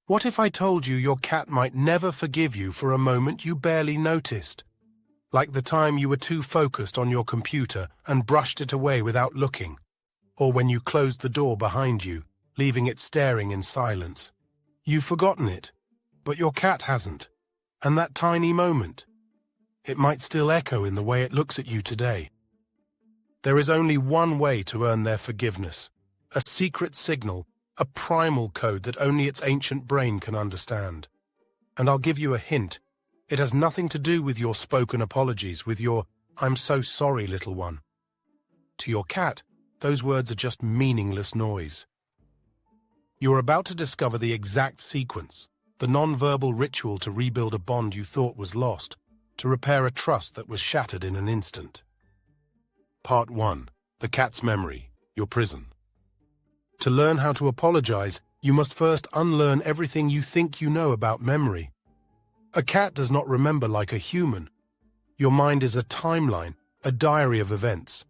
What if I told you your cat might never forgive you for a moment you barely noticed? Like the time you were too focused on your computer and brushed it away without looking, or when you closed the door behind you, leaving it staring in silence. You've forgotten it, but your cat hasn't. And that tiny moment, it might still echo in the way it looks at you today. There is only one way to earn their forgiveness, a secret signal, a primal code that only its ancient brain can understand. And I'll give you a hint. It has nothing to do with your spoken apologies, with your "I'm so sorry, little one." To your cat, those words are just meaningless noise. You're about to discover the exact sequence, the non-verbal ritual to rebuild a bond you thought was lost, to repair a trust that was shattered in an instant. Part 1. The cat's memory, your prison. To learn how to apologize, you must first unlearn everything you think you know about memory. A cat does not remember like a human. Your mind is a timeline, a diary of events.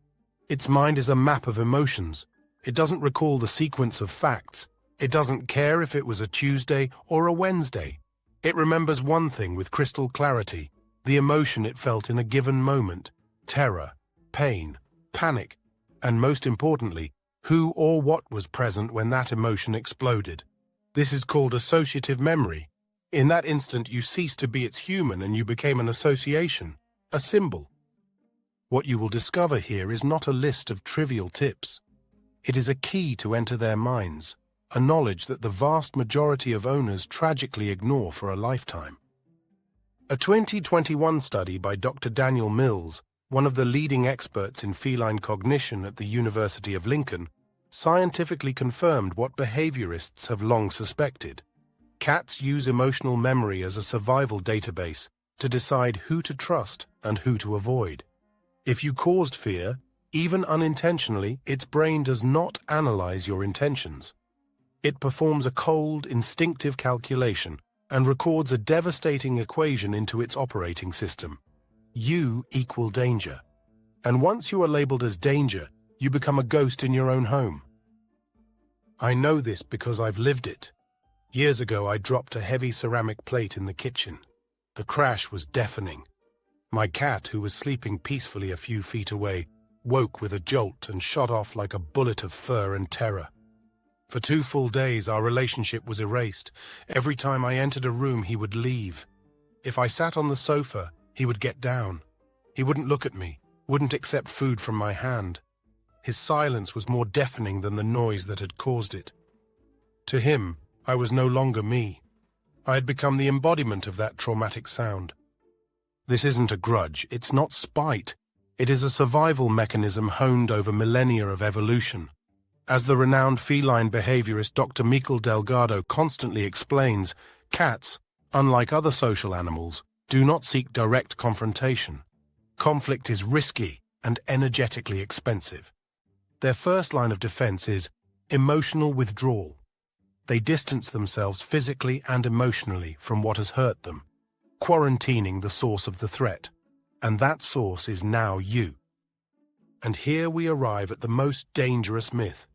Its mind is a map of emotions. It doesn't recall the sequence of facts. It doesn't care if it was a Tuesday or a Wednesday. It remembers one thing with crystal clarity, the emotion it felt in a given moment: terror, pain, panic, and most importantly, who or what was present when that emotion exploded. This is called associative memory. In that instant, you ceased to be its human and you became an association, a symbol. What you will discover here is not a list of trivial tips. It is a key to enter their minds, a knowledge that the vast majority of owners tragically ignore for a lifetime. A 2021 study by Dr. Daniel Mills, one of the leading experts in feline cognition at the University of Lincoln, scientifically confirmed what behaviorists have long suspected. Cats use emotional memory as a survival database to decide who to trust and who to avoid. If you caused fear, even unintentionally, its brain does not analyze your intentions. It performs a cold, instinctive calculation and records a devastating equation into its operating system. You equal danger. And once you are labeled as danger, you become a ghost in your own home. I know this because I've lived it. Years ago, I dropped a heavy ceramic plate in the kitchen. The crash was deafening. My cat, who was sleeping peacefully a few feet away, woke with a jolt and shot off like a bullet of fur and terror. For 2 full days, our relationship was erased. Every time I entered a room, he would leave. If I sat on the sofa, he would get down. He wouldn't look at me, wouldn't accept food from my hand. His silence was more deafening than the noise that had caused it. To him, I was no longer me. I had become the embodiment of that traumatic sound. This isn't a grudge, it's not spite. It is a survival mechanism honed over millennia of evolution. As the renowned feline behaviorist Dr. Michael Delgado constantly explains, cats, unlike other social animals, do not seek direct confrontation. Conflict is risky and energetically expensive. Their first line of defense is emotional withdrawal. They distance themselves physically and emotionally from what has hurt them, quarantining the source of the threat. And that source is now you. And here we arrive at the most dangerous myth,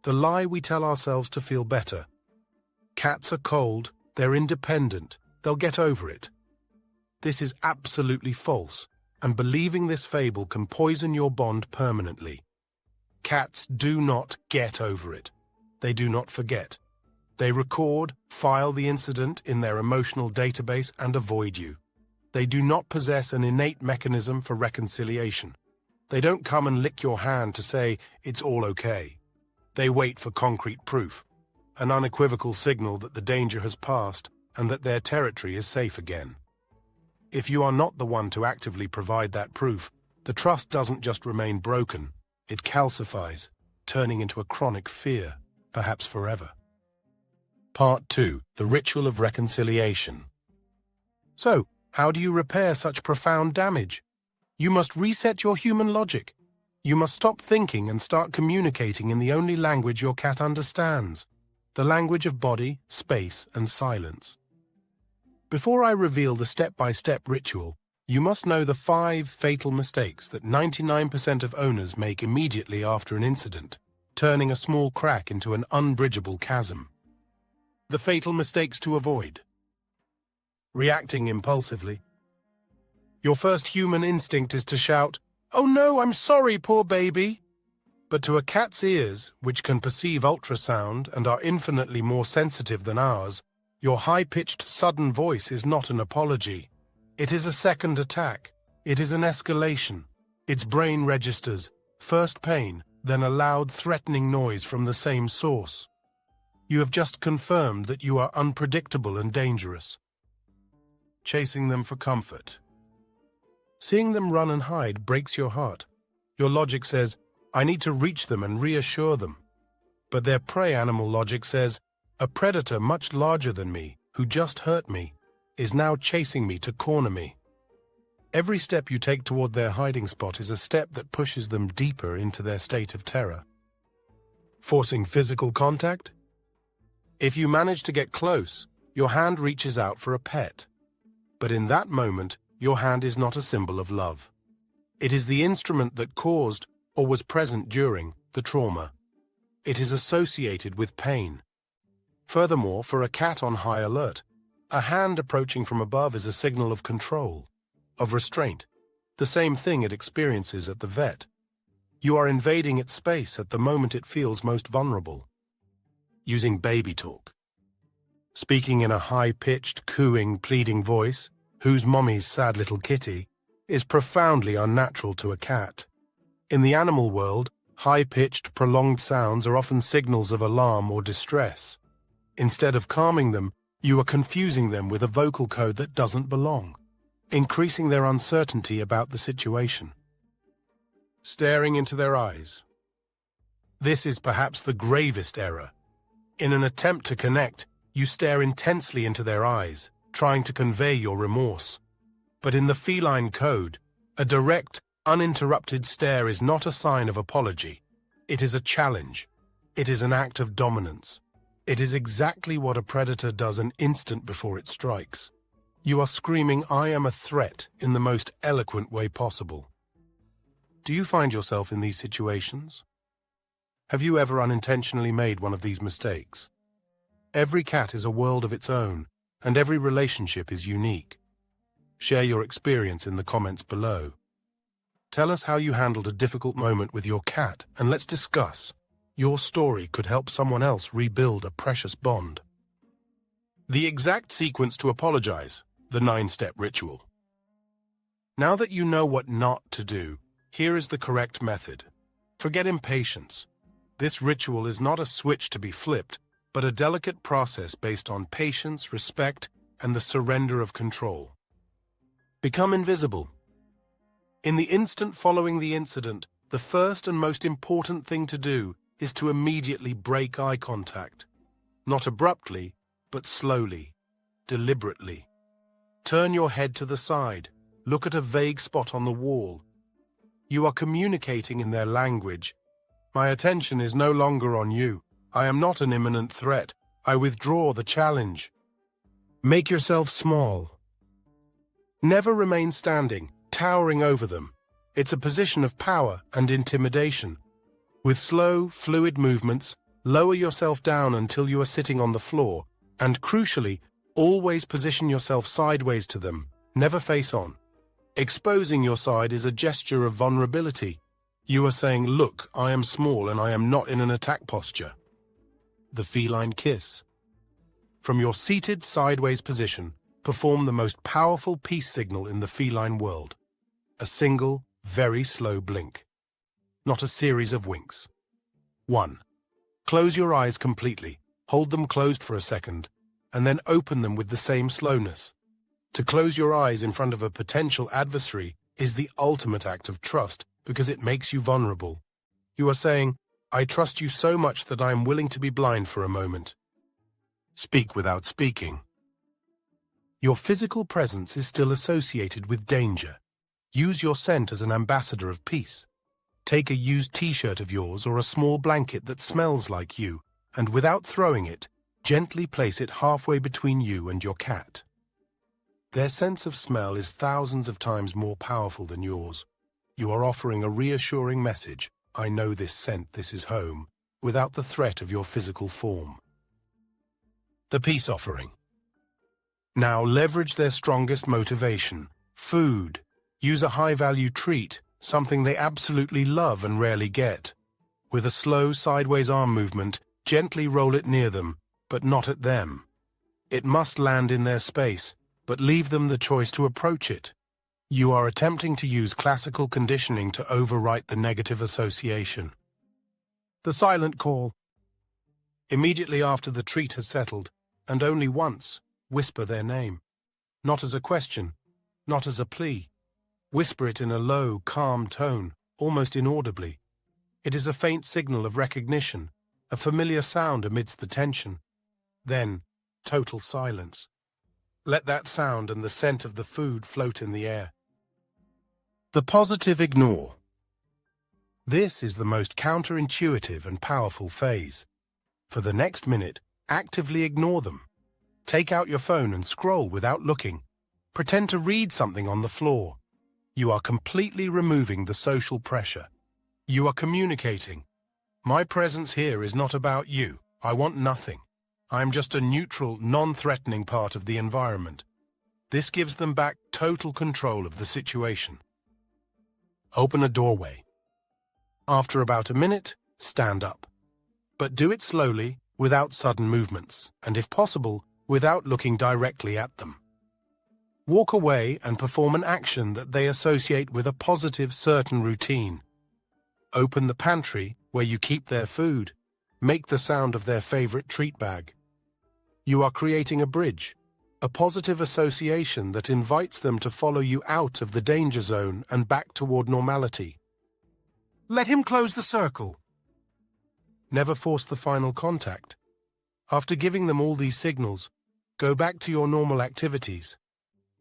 the lie we tell ourselves to feel better. Cats are cold, they're independent, they'll get over it. This is absolutely false, and believing this fable can poison your bond permanently. Cats do not get over it. They do not forget. They record, file the incident in their emotional database and avoid you. They do not possess an innate mechanism for reconciliation. They don't come and lick your hand to say, "It's all okay." They wait for concrete proof, an unequivocal signal that the danger has passed and that their territory is safe again. If you are not the one to actively provide that proof, the trust doesn't just remain broken, it calcifies, turning into a chronic fear, perhaps forever. Part 2. The Ritual of Reconciliation. So, how do you repair such profound damage? You must reset your human logic. You must stop thinking and start communicating in the only language your cat understands, the language of body, space, and silence. Before I reveal the step-by-step ritual, you must know the 5 fatal mistakes that 99% of owners make immediately after an incident, turning a small crack into an unbridgeable chasm. The fatal mistakes to avoid. Reacting impulsively. Your first human instinct is to shout, "Oh no, I'm sorry, poor baby." But to a cat's ears, which can perceive ultrasound and are infinitely more sensitive than ours, your high-pitched, sudden voice is not an apology. It is a second attack. It is an escalation. Its brain registers, first pain, then a loud, threatening noise from the same source. You have just confirmed that you are unpredictable and dangerous. Chasing them for comfort. Seeing them run and hide breaks your heart. Your logic says, I need to reach them and reassure them. But their prey animal logic says, a predator much larger than me, who just hurt me, is now chasing me to corner me. Every step you take toward their hiding spot is a step that pushes them deeper into their state of terror. Forcing physical contact? If you manage to get close, your hand reaches out for a pet. But in that moment, your hand is not a symbol of love. It is the instrument that caused, or was present during, the trauma. It is associated with pain. Furthermore, for a cat on high alert, a hand approaching from above is a signal of control, of restraint, the same thing it experiences at the vet. You are invading its space at the moment it feels most vulnerable. Using baby talk. Speaking in a high-pitched, cooing, pleading voice, whose mommy's sad little kitty, is profoundly unnatural to a cat. In the animal world, high-pitched, prolonged sounds are often signals of alarm or distress. Instead of calming them, you are confusing them with a vocal code that doesn't belong, increasing their uncertainty about the situation. Staring into their eyes. This is perhaps the gravest error. In an attempt to connect, you stare intensely into their eyes, trying to convey your remorse. But in the feline code, a direct, uninterrupted stare is not a sign of apology. It is a challenge. It is an act of dominance. It is exactly what a predator does an instant before it strikes. You are screaming, "I am a threat," in the most eloquent way possible. Do you find yourself in these situations? Have you ever unintentionally made one of these mistakes? Every cat is a world of its own, and every relationship is unique. Share your experience in the comments below. Tell us how you handled a difficult moment with your cat, and let's discuss. Your story could help someone else rebuild a precious bond. The exact sequence to apologize, the 9-step ritual. Now that you know what not to do, here is the correct method. Forget impatience. This ritual is not a switch to be flipped, but a delicate process based on patience, respect, and the surrender of control. Become invisible. In the instant following the incident, the first and most important thing to do is to immediately break eye contact. Not abruptly, but slowly, deliberately. Turn your head to the side. Look at a vague spot on the wall. You are communicating in their language. My attention is no longer on you. I am not an imminent threat. I withdraw the challenge. Make yourself small. Never remain standing, towering over them. It's a position of power and intimidation. With slow, fluid movements, lower yourself down until you are sitting on the floor, and crucially, always position yourself sideways to them, never face on. Exposing your side is a gesture of vulnerability. You are saying, look, I am small and I am not in an attack posture. The feline kiss. From your seated sideways position, perform the most powerful peace signal in the feline world. A single, very slow blink. Not a series of winks. 1. Close your eyes completely, hold them closed for a second, and then open them with the same slowness. To close your eyes in front of a potential adversary is the ultimate act of trust because it makes you vulnerable. You are saying, I trust you so much that I am willing to be blind for a moment. Speak without speaking. Your physical presence is still associated with danger. Use your scent as an ambassador of peace. Take a used t-shirt of yours or a small blanket that smells like you, and without throwing it, gently place it halfway between you and your cat. Their sense of smell is thousands of times more powerful than yours. You are offering a reassuring message, I know this scent, this is home, without the threat of your physical form. the peace offering. Now leverage their strongest motivation, food. Use a high-value treat, something they absolutely love and rarely get. With a slow sideways arm movement, gently roll it near them, but not at them. It must land in their space, but leave them the choice to approach it. You are attempting to use classical conditioning to overwrite the negative association. The silent call. Immediately after the treat has settled, and only once, whisper their name. Not as a question, not as a plea. Whisper it in a low, calm tone, almost inaudibly. It is a faint signal of recognition, a familiar sound amidst the tension. Then, total silence. Let that sound and the scent of the food float in the air. The positive ignore. This is the most counterintuitive and powerful phase. For the next minute, actively ignore them. Take out your phone and scroll without looking. Pretend to read something on the floor. You are completely removing the social pressure. You are communicating. My presence here is not about you. I want nothing. I am just a neutral, non-threatening part of the environment. This gives them back total control of the situation. Open a doorway. After about a minute, stand up. But do it slowly, without sudden movements, and if possible, without looking directly at them. Walk away and perform an action that they associate with a positive, certain routine. Open the pantry where you keep their food. Make the sound of their favorite treat bag. You are creating a bridge, a positive association that invites them to follow you out of the danger zone and back toward normality. Let him close the circle. Never force the final contact. After giving them all these signals, go back to your normal activities.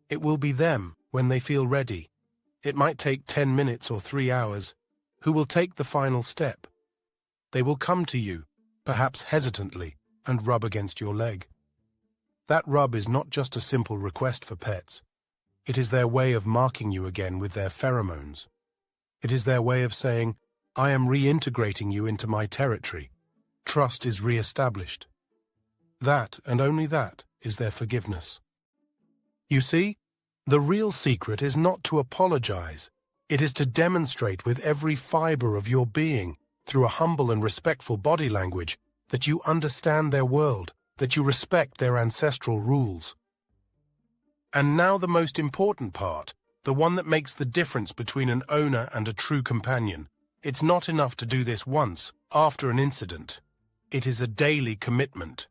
It will be them when they feel ready. It might take 10 minutes or 3 hours, who will take the final step. They will come to you, perhaps hesitantly, and rub against your leg. That rub is not just a simple request for pets. It is their way of marking you again with their pheromones. It is their way of saying, I am reintegrating you into my territory. Trust is re-established. That, and only that, is their forgiveness. You see, the real secret is not to apologize. It is to demonstrate with every fiber of your being, through a humble and respectful body language, that you understand their world, that you respect their ancestral rules. And now the most important part, the one that makes the difference between an owner and a true companion. It's not enough to do this once, after an incident. It is a daily commitment.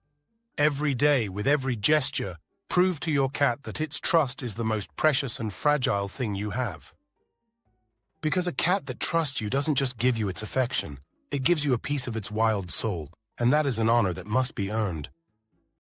Every day, with every gesture, prove to your cat that its trust is the most precious and fragile thing you have. Because a cat that trusts you doesn't just give you its affection, it gives you a piece of its wild soul, and that is an honor that must be earned.